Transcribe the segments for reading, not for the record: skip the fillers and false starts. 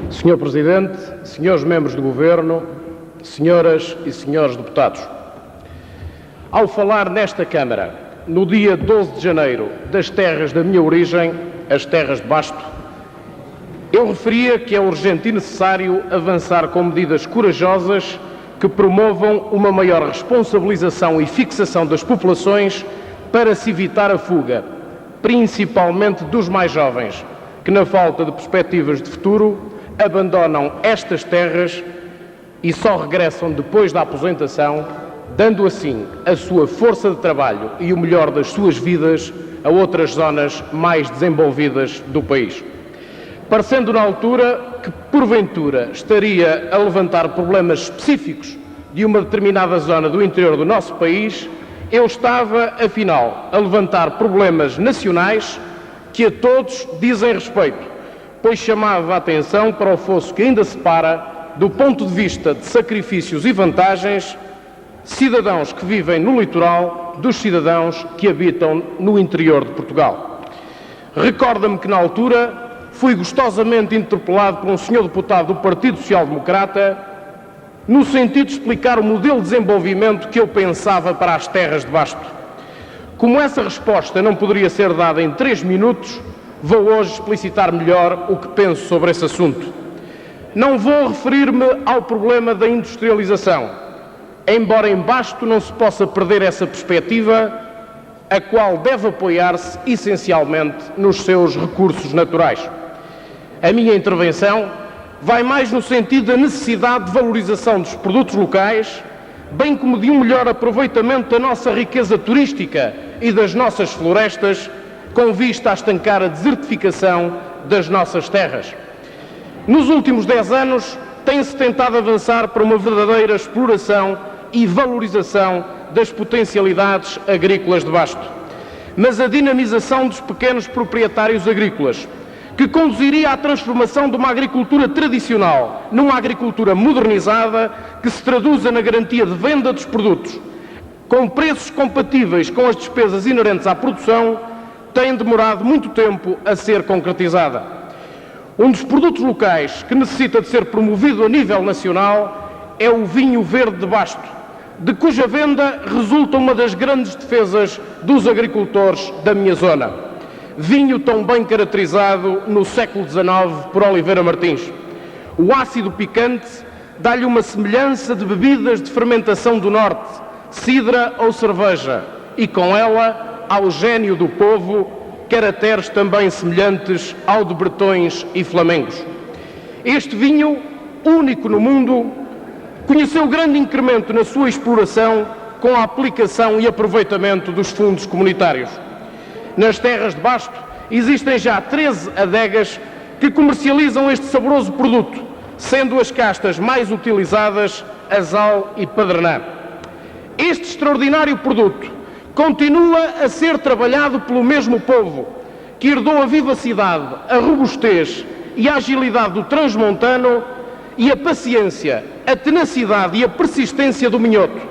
Senhor Presidente, senhores membros do Governo, senhoras e senhores deputados, ao falar nesta Câmara, no dia 12 de janeiro, das terras da minha origem, as terras de Basto, eu referia que é urgente e necessário avançar com medidas corajosas que promovam uma maior responsabilização e fixação das populações para se evitar a fuga, principalmente dos mais jovens, que na falta de perspectivas de futuro abandonam estas terras e só regressam depois da aposentação, dando assim a sua força de trabalho e o melhor das suas vidas a outras zonas mais desenvolvidas do país. Parecendo na altura que, porventura, estaria a levantar problemas específicos de uma determinada zona do interior do nosso país, eu estava, afinal, a levantar problemas nacionais que a todos dizem respeito, pois chamava a atenção para o fosso que ainda separa, do ponto de vista de sacrifícios e vantagens, cidadãos que vivem no litoral dos cidadãos que habitam no interior de Portugal. Recorda-me que, na altura, fui gostosamente interpelado por um senhor deputado do Partido Social Democrata no sentido de explicar o modelo de desenvolvimento que eu pensava para as terras de Basto. Como essa resposta não poderia ser dada em 3 minutos, vou hoje explicitar melhor o que penso sobre esse assunto. Não vou referir-me ao problema da industrialização, embora em Basto não se possa perder essa perspectiva, a qual deve apoiar-se essencialmente nos seus recursos naturais. A minha intervenção vai mais no sentido da necessidade de valorização dos produtos locais, bem como de um melhor aproveitamento da nossa riqueza turística e das nossas florestas, com vista a estancar a desertificação das nossas terras. Nos últimos 10 anos, tem-se tentado avançar para uma verdadeira exploração e valorização das potencialidades agrícolas de Basto. Mas a dinamização dos pequenos proprietários agrícolas, que conduziria à transformação de uma agricultura tradicional numa agricultura modernizada, que se traduza na garantia de venda dos produtos, com preços compatíveis com as despesas inerentes à produção, tem demorado muito tempo a ser concretizada. Um dos produtos locais que necessita de ser promovido a nível nacional é o vinho verde de Basto, de cuja venda resulta uma das grandes defesas dos agricultores da minha zona. Vinho tão bem caracterizado no século XIX por Oliveira Martins. O ácido picante dá-lhe uma semelhança de bebidas de fermentação do norte, cidra ou cerveja, e com ela, ao gênio do povo, caracteres também semelhantes ao de bretões e flamengos. Este vinho, único no mundo, conheceu grande incremento na sua exploração com a aplicação e aproveitamento dos fundos comunitários. Nas terras de Basto existem já 13 adegas que comercializam este saboroso produto, sendo as castas mais utilizadas Azal e Padranã. Este extraordinário produto continua a ser trabalhado pelo mesmo povo que herdou a vivacidade, a robustez e a agilidade do transmontano e a paciência, a tenacidade e a persistência do minhoto,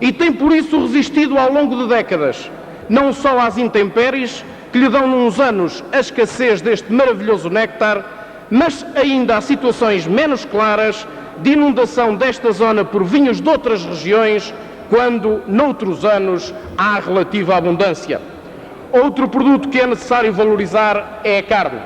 e tem por isso resistido ao longo de décadas, não só às intempéries, que lhe dão nos anos a escassez deste maravilhoso néctar, mas ainda a situações menos claras de inundação desta zona por vinhos de outras regiões, quando, noutros anos, há relativa abundância. Outro produto que é necessário valorizar é a carne.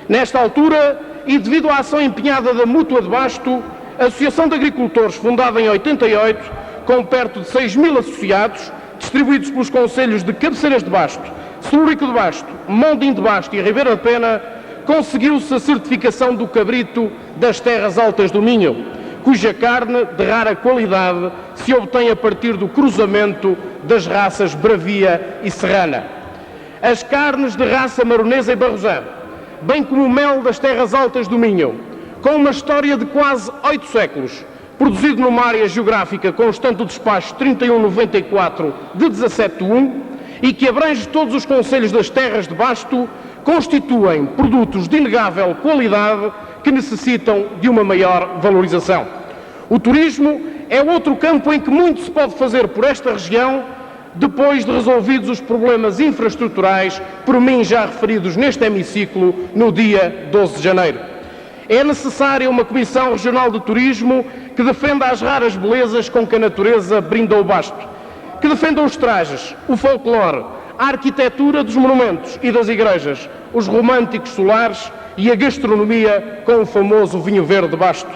Nesta altura, e devido à ação empenhada da Mútua de Basto, a Associação de Agricultores, fundada em 88, com perto de 6.000 associados, distribuídos pelos concelhos de Cabeceiras de Basto, Celurico de Basto, Mondim de Basto e Ribeira de Pena, conseguiu-se a certificação do cabrito das terras altas do Minho, cuja carne de rara qualidade se obtém a partir do cruzamento das raças Bravia e Serrana. As carnes de raça maronesa e barrosã, bem como o mel das terras altas do Minho, com uma história de quase 8 séculos, produzido numa área geográfica constante do despacho 3194 de 17/1 e que abrange todos os concelhos das terras de Basto, constituem produtos de inegável qualidade que necessitam de uma maior valorização. O turismo é outro campo em que muito se pode fazer por esta região, depois de resolvidos os problemas infraestruturais por mim já referidos neste hemiciclo no dia 12 de janeiro. É necessária uma Comissão Regional de Turismo que defenda as raras belezas com que a natureza brinda o Basto, que defenda os trajes, o folclore, a arquitetura dos monumentos e das igrejas, os românticos solares e a gastronomia com o famoso vinho verde de Basto.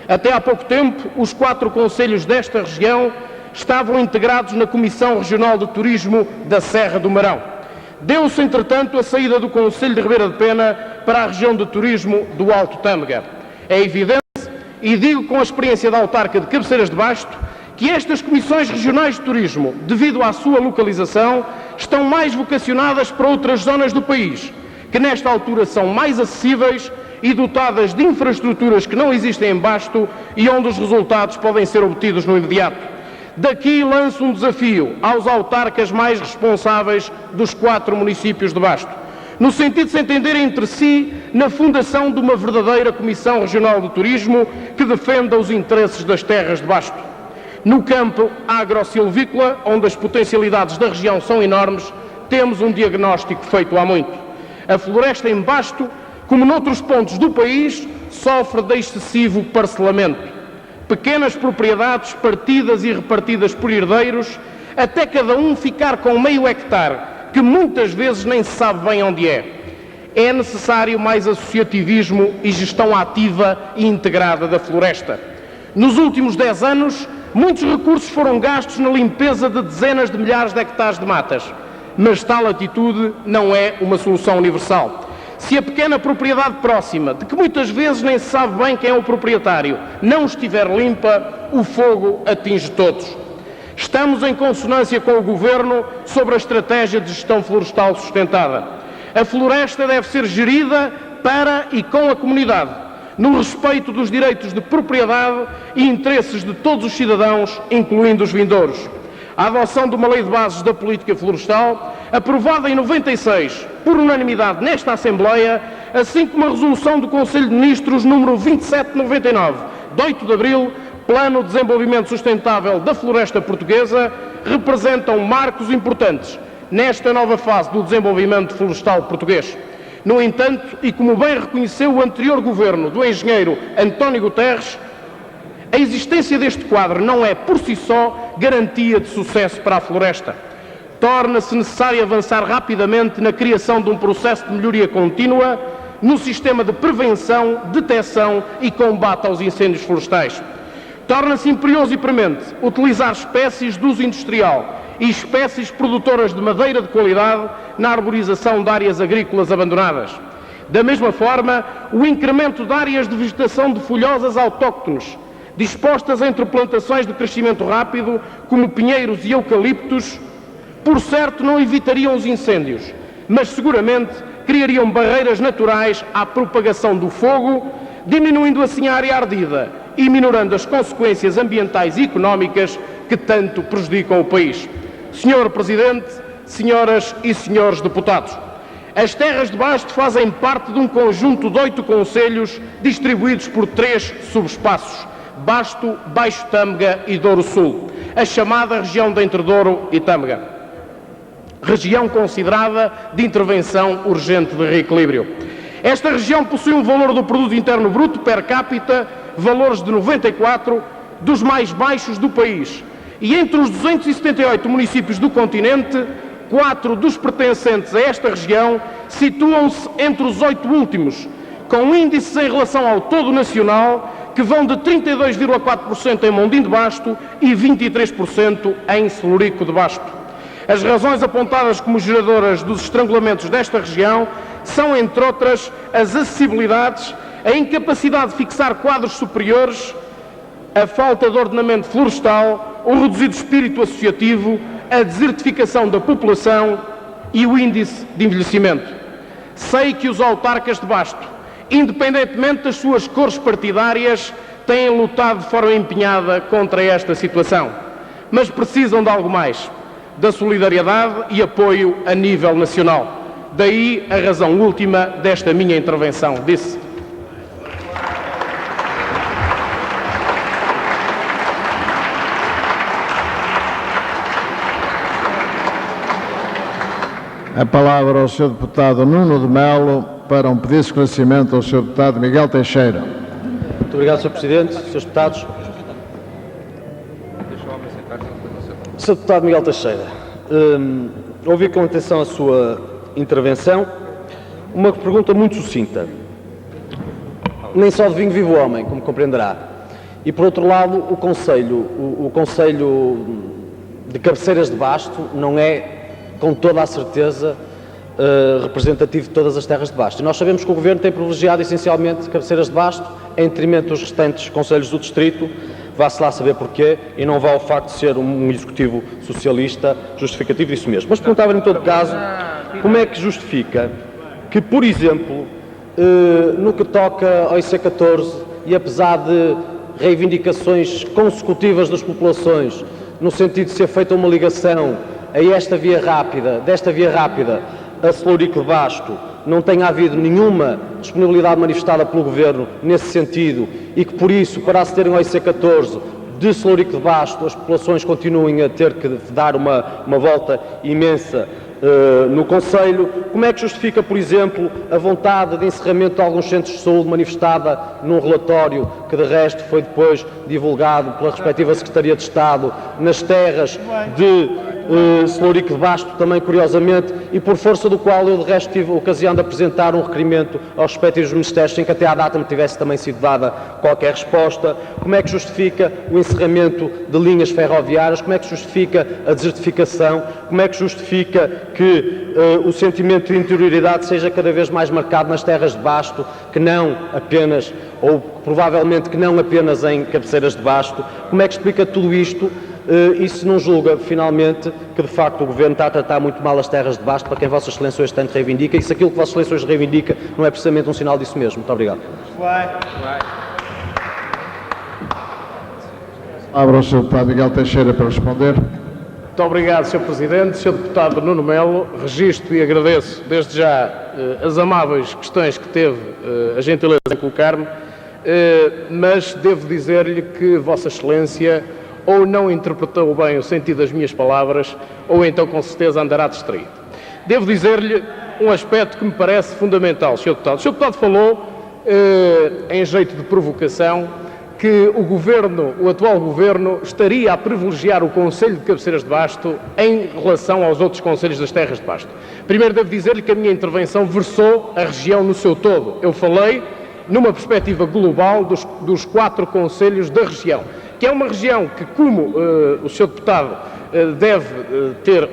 Até há pouco tempo, os 4 concelhos desta região estavam integrados na Comissão Regional de Turismo da Serra do Marão. Deu-se, entretanto, a saída do Concelho de Ribeira de Pena para a região de turismo do Alto Tâmega. É evidente, e digo com a experiência da autarca de Cabeceiras de Basto, que estas comissões regionais de turismo, devido à sua localização, estão mais vocacionadas para outras zonas do país, que nesta altura são mais acessíveis e dotadas de infraestruturas que não existem em Basto e onde os resultados podem ser obtidos no imediato. Daqui lanço um desafio aos autarcas mais responsáveis dos 4 municípios de Basto, no sentido de se entenderem entre si na fundação de uma verdadeira Comissão Regional de Turismo que defenda os interesses das terras de Basto. No campo agro-silvícola, onde as potencialidades da região são enormes, temos um diagnóstico feito há muito. A floresta em Basto, como noutros pontos do país, sofre de excessivo parcelamento. Pequenas propriedades partidas e repartidas por herdeiros, até cada um ficar com meio hectare, que muitas vezes nem se sabe bem onde é. É necessário mais associativismo e gestão ativa e integrada da floresta. Nos últimos 10 anos, muitos recursos foram gastos na limpeza de dezenas de milhares de hectares de matas, mas tal atitude não é uma solução universal. Se a pequena propriedade próxima, de que muitas vezes nem se sabe bem quem é o proprietário, não estiver limpa, o fogo atinge todos. Estamos em consonância com o Governo sobre a estratégia de gestão florestal sustentada. A floresta deve ser gerida para e com a comunidade, no respeito dos direitos de propriedade e interesses de todos os cidadãos, incluindo os vindouros. A adoção de uma lei de bases da política florestal, aprovada em 96 por unanimidade nesta Assembleia, assim como a resolução do Conselho de Ministros número 2799, de 8 de abril, Plano de Desenvolvimento Sustentável da Floresta Portuguesa, representam marcos importantes nesta nova fase do desenvolvimento florestal português. No entanto, e como bem reconheceu o anterior governo do engenheiro António Guterres, a existência deste quadro não é, por si só, garantia de sucesso para a floresta. Torna-se necessário avançar rapidamente na criação de um processo de melhoria contínua no sistema de prevenção, detecção e combate aos incêndios florestais. Torna-se imperioso e premente utilizar espécies de uso industrial e espécies produtoras de madeira de qualidade na arborização de áreas agrícolas abandonadas. Da mesma forma, o incremento de áreas de vegetação de folhosas autóctones, dispostas entre plantações de crescimento rápido, como pinheiros e eucaliptos, por certo não evitariam os incêndios, mas seguramente criariam barreiras naturais à propagação do fogo, diminuindo assim a área ardida e minorando as consequências ambientais e económicas que tanto prejudicam o país. Senhor Presidente, senhoras e senhores deputados, as terras de Basto fazem parte de um conjunto de 8 concelhos distribuídos por 3 subespaços: Basto, Baixo Tâmega e Douro Sul, a chamada região de Entre Douro e Tâmega, região considerada de intervenção urgente de reequilíbrio. Esta região possui um valor do produto interno bruto per capita, valores de 94, dos mais baixos do país, e entre os 278 municípios do continente, 4 dos pertencentes a esta região situam-se entre os 8 últimos, com índices em relação ao todo nacional que vão de 32,4% em Mondim de Basto e 23% em Celurico de Basto. As razões apontadas como geradoras dos estrangulamentos desta região são, entre outras, as acessibilidades, a incapacidade de fixar quadros superiores, a falta de ordenamento florestal, o reduzido espírito associativo, a desertificação da população e o índice de envelhecimento. Sei que os autarcas de Basto, independentemente das suas cores partidárias, têm lutado de forma empenhada contra esta situação, mas precisam de algo mais, da solidariedade e apoio a nível nacional. Daí a razão última desta minha intervenção. Disse. A palavra ao Sr. Deputado Nuno de Melo, para um pedido de esclarecimento ao Sr. Deputado Miguel Teixeira. Muito obrigado, Sr. Presidente, Srs. Deputados. Sr. Deputado Miguel Teixeira, ouvi com atenção a sua intervenção. Uma pergunta muito sucinta. Nem só de vinho vive o homem, como compreenderá. E, por outro lado, o Conselho de Cabeceiras de Basto não é, com toda a certeza, representativo de todas as terras de Basto. E nós sabemos que o Governo tem privilegiado essencialmente Cabeceiras de Basto, em detrimento dos restantes Conselhos do Distrito. Vá-se lá saber porquê, e não vá o facto de ser um executivo socialista justificativo disso mesmo. Mas perguntava-lhe, em todo caso, como é que justifica que, por exemplo, no que toca ao IC14, e apesar de reivindicações consecutivas das populações, no sentido de ser feita uma ligação a desta via rápida, a Celurico de Basto, não tenha havido nenhuma disponibilidade manifestada pelo Governo nesse sentido e que, por isso, para acederem ao IC14 de Celurico de Basto, as populações continuem a ter que dar uma volta imensa no Conselho. Como é que justifica, por exemplo, a vontade de encerramento de alguns centros de saúde manifestada num relatório que, de resto, foi depois divulgado pela respectiva Secretaria de Estado nas terras de Celurico de Basto, também curiosamente, e por força do qual eu, de resto, tive a ocasião de apresentar um requerimento aos respectivos ministérios sem que até à data me tivesse também sido dada qualquer resposta? Como é que justifica o encerramento de linhas ferroviárias? Como é que justifica a desertificação? Como é que justifica que o sentimento de interioridade seja cada vez mais marcado nas terras de Basto, que não apenas, ou provavelmente que não apenas em Cabeceiras de Basto? Como é que explica tudo isto? E se não julga, finalmente, que de facto o Governo está a tratar muito mal as terras de Basto, para quem Vossas Excelências tanto reivindica, e se aquilo que Vossas Excelências reivindica não é precisamente um sinal disso mesmo? Muito obrigado. Abra o Sr. Deputado Miguel Teixeira para responder. Muito obrigado, Sr. Presidente. Sr. Deputado Nuno Melo, registro e agradeço desde já as amáveis questões que teve a gentileza em colocar-me, mas devo dizer-lhe que Vossa Excelência ou não interpretou bem o sentido das minhas palavras, ou então com certeza andará distraído. Devo dizer-lhe um aspecto que me parece fundamental, Sr. Deputado. O Sr. Deputado falou, em jeito de provocação, que o atual Governo estaria a privilegiar o Conselho de Cabeceiras de Basto em relação aos outros Conselhos das Terras de Basto. Primeiro devo dizer-lhe que a minha intervenção versou a região no seu todo. Eu falei numa perspectiva global dos 4 Conselhos da região, que é uma região que, como o Sr. Deputado deve ter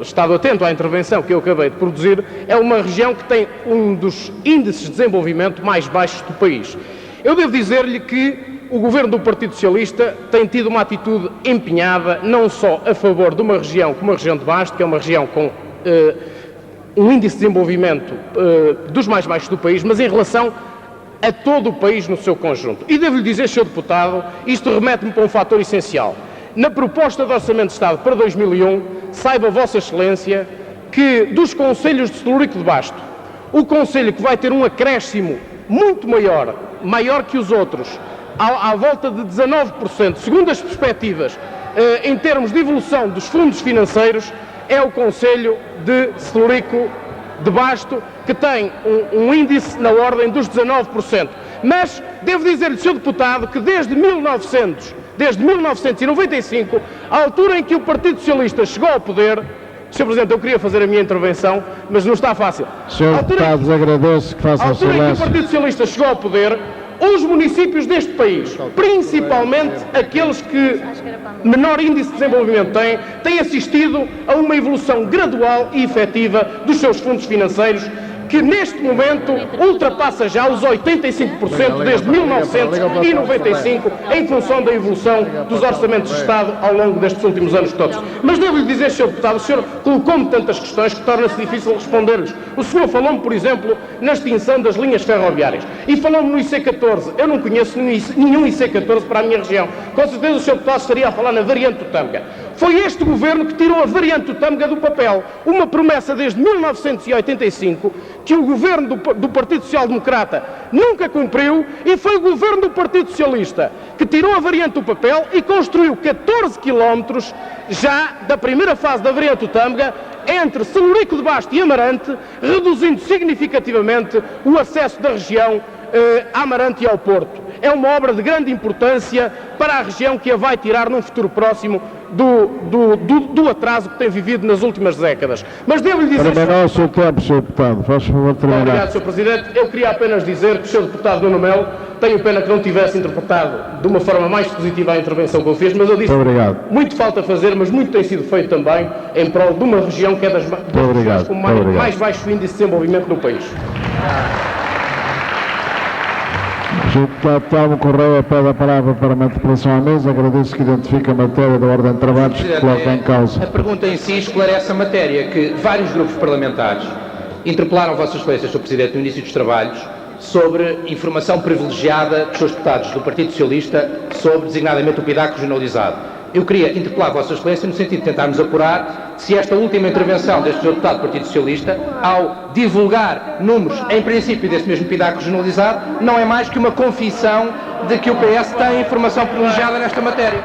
estado atento à intervenção que eu acabei de produzir, é uma região que tem um dos índices de desenvolvimento mais baixos do país. Eu devo dizer-lhe que o Governo do Partido Socialista tem tido uma atitude empenhada, não só a favor de uma região como a região de Basto, que é uma região com um índice de desenvolvimento dos mais baixos do país, mas em relação a todo o país no seu conjunto. E devo-lhe dizer, Sr. Deputado, isto remete-me para um fator essencial. Na proposta de Orçamento de Estado para 2001, saiba Vossa Excelência que dos Conselhos de Celurico de Basto, o Conselho que vai ter um acréscimo muito maior que os outros, à volta de 19%, segundo as perspectivas, em termos de evolução dos fundos financeiros, é o Conselho de Celurico de Basto, que tem um índice na ordem dos 19%. Mas devo dizer-lhe, Sr. Deputado, que desde 1995, à altura em que o Partido Socialista chegou ao poder, Sr. Presidente, eu queria fazer a minha intervenção, mas não está fácil. Sr. Deputado, agradeço que faça o silêncio. À altura em que o Partido Socialista chegou ao poder, os municípios deste país, principalmente aqueles que menor índice de desenvolvimento têm assistido a uma evolução gradual e efetiva dos seus fundos financeiros, que neste momento ultrapassa já os 85% desde 1995, em função da evolução dos orçamentos de Estado ao longo destes últimos anos todos. Mas devo-lhe dizer, Sr. Deputado, o senhor colocou-me tantas questões que torna-se difícil responder-lhes. O senhor falou-me, por exemplo, na extinção das linhas ferroviárias e falou-me no IC14. Eu não conheço nenhum IC14 para a minha região. Com certeza o Sr. Deputado estaria a falar na variante do Tâmega. Foi este governo que tirou a variante do Tâmega do papel. Uma promessa desde 1985 que o governo do Partido Social Democrata nunca cumpriu, e foi o governo do Partido Socialista que tirou a variante do papel e construiu 14 quilómetros já da primeira fase da variante do Tâmega entre Celurico de Basto e Amarante, reduzindo significativamente o acesso da região a Amarante e ao Porto. É uma obra de grande importância para a região, que a vai tirar num futuro próximo do atraso que tem vivido nas últimas décadas. Mas devo-lhe dizer... Terminou o seu tempo, Sr. Deputado. Faz favor de terminar. Obrigado, Sr. Presidente. Eu queria apenas dizer que o Sr. Deputado Nuno Melo, tenho pena que não tivesse interpretado de uma forma mais positiva a intervenção que eu fiz, mas eu disse... Muito obrigado. Muito falta fazer, mas muito tem sido feito também em prol de uma região que é das regiões com mais baixo índice de desenvolvimento no país. O Sr. Deputado Telmo Correia pede a palavra para uma interpelação à mesa. Agradeço que identifique a matéria da ordem de trabalhos que coloca em causa. A pergunta em si esclarece a matéria que vários grupos parlamentares interpelaram Vossas Excelências, Sr. Presidente, no início dos trabalhos, sobre informação privilegiada dos seus deputados do Partido Socialista sobre, designadamente, o PIDAC regionalizado. Eu queria interpelar Vossa Excelência no sentido de tentarmos apurar se esta última intervenção deste Sr. Deputado do Partido Socialista, ao divulgar números, em princípio, desse mesmo PIDAC regionalizado, não é mais que uma confissão de que o PS tem informação privilegiada nesta matéria.